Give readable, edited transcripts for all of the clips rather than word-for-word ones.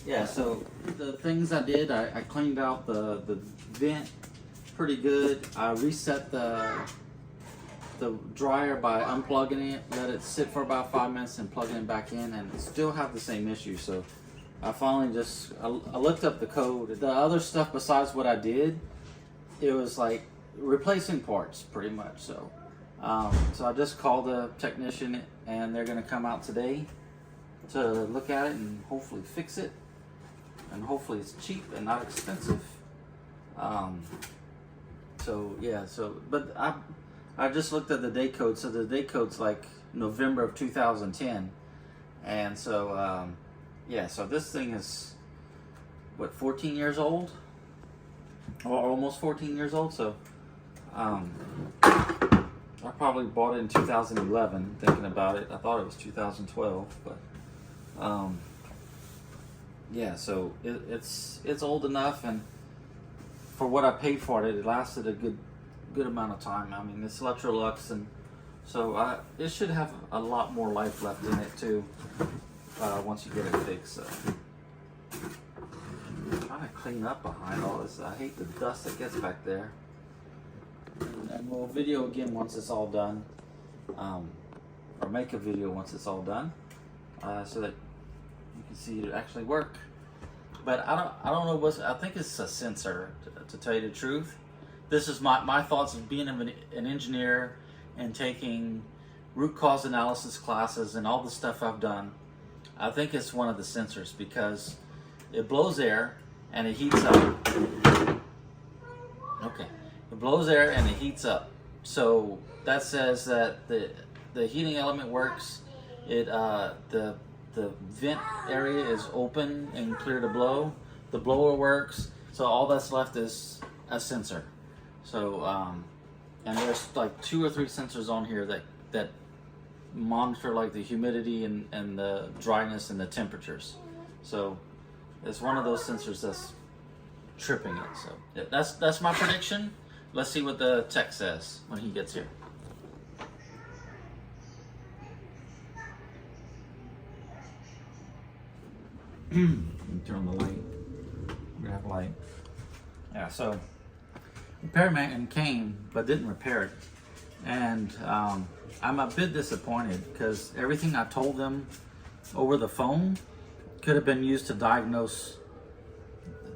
Yeah, so the things I did, I cleaned out the vent pretty good. I reset the dryer by unplugging it, let it sit for about 5 minutes and plugging it back in, and still have the same issue. So I finally I looked up the code. The other stuff besides what I did, it was like replacing parts pretty much. So I just called the technician and they're gonna come out today to look at it and hopefully fix it. And hopefully it's cheap and not expensive. So yeah, but I just looked at the day code. So the day code's like November of 2010, and so yeah, so this thing is what, 14 years old, or almost 14 years old. So I probably bought it in 2011. Thinking about it, I thought it was 2012, but yeah, so it's old enough, and for what I paid for it, it lasted a good amount of time. I mean, it's Electrolux, and so it should have a lot more life left in it too. Once you get it fixed. So I'm trying to clean up behind all this. I hate the dust that gets back there. And we'll video again once it's all done, or make a video once it's all done, so that you can see it actually work. But I don't know I think it's a sensor, to tell you the truth. This is my thoughts of being an engineer and taking root cause analysis classes and all the stuff I've done. I think it's one of the sensors, because it blows air and it heats up. Okay, it blows air and it heats up. So that says that the heating element works. The vent area is open and clear to blow. The blower works. So all that's left is a sensor. So and there's like 2 or 3 sensors on here that monitor like the humidity and the dryness and the temperatures. So it's one of those sensors that's tripping it. So yeah, that's my prediction. Let's see what the tech says when he gets here. Let me turn on the light. We have light. Yeah, so repairman came but didn't repair it, and I'm a bit disappointed, because everything I told them over the phone could have been used to diagnose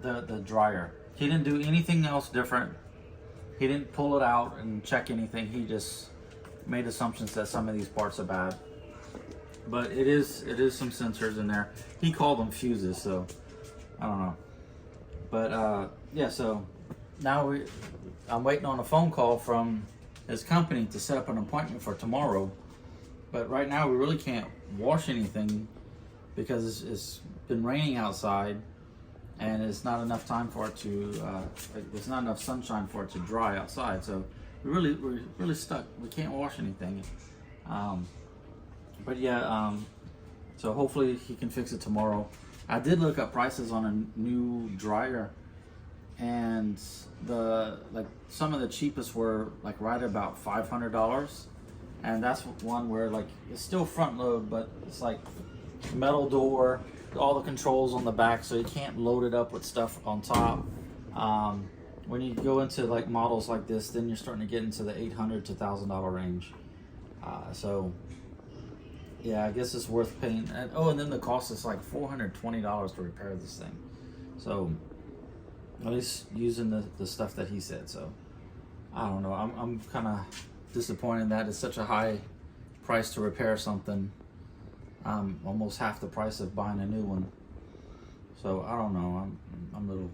the dryer. He didn't do anything else different. He didn't pull it out and check anything. He just made assumptions that some of these parts are bad. But it is some sensors in there. He called them fuses, so I don't know. But yeah, so now I'm waiting on a phone call from his company to set up an appointment for tomorrow. But right now we really can't wash anything, because it's been raining outside, and it's not enough time for it to there's not enough sunshine for it to dry outside. So we're really stuck. We can't wash anything. But yeah, so hopefully he can fix it tomorrow. I did look up prices on a new dryer, and some of the cheapest were like right about $500, and that's one where like it's still front load, but it's like metal door, all the controls on the back, so you can't load it up with stuff on top. When you go into like models like this, then you're starting to get into the $800 to $1,000 range. So yeah, I guess it's worth paying. And then the cost is like $420 to repair this thing. So at least using the stuff that he said. So I don't know. I'm kind of disappointed that it's such a high price to repair something. Almost half the price of buying a new one. So I don't know. I'm a little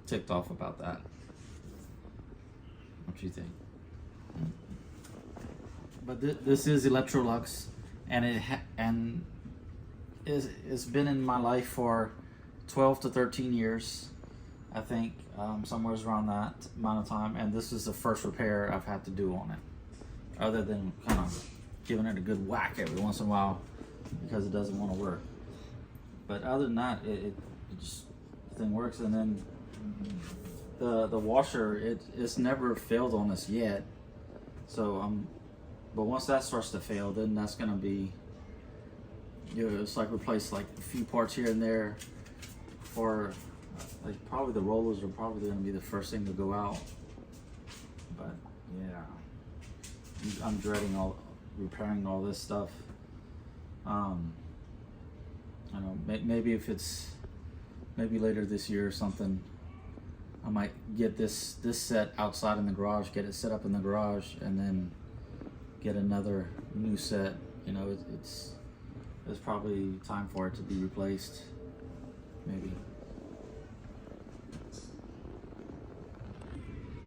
ticked off about that. What do you think? But this is Electrolux, and it's been in my life for 12 to 13 years, I think, somewhere around that amount of time. And this is the first repair I've had to do on it, other than kind of giving it a good whack every once in a while because it doesn't want to work. But other than that, it just, the thing works. And then the washer, it's never failed on us yet. So but once that starts to fail, then that's gonna be you know, it's like replace like a few parts here and there for like probably the rollers are probably going to be the first thing to go out. But yeah, I'm dreading repairing all this stuff. I don't know, maybe if it's maybe later this year or something, I might get this set outside in the garage, get it set up in the garage, and then get another new set. You know, it's probably time for it to be replaced, maybe.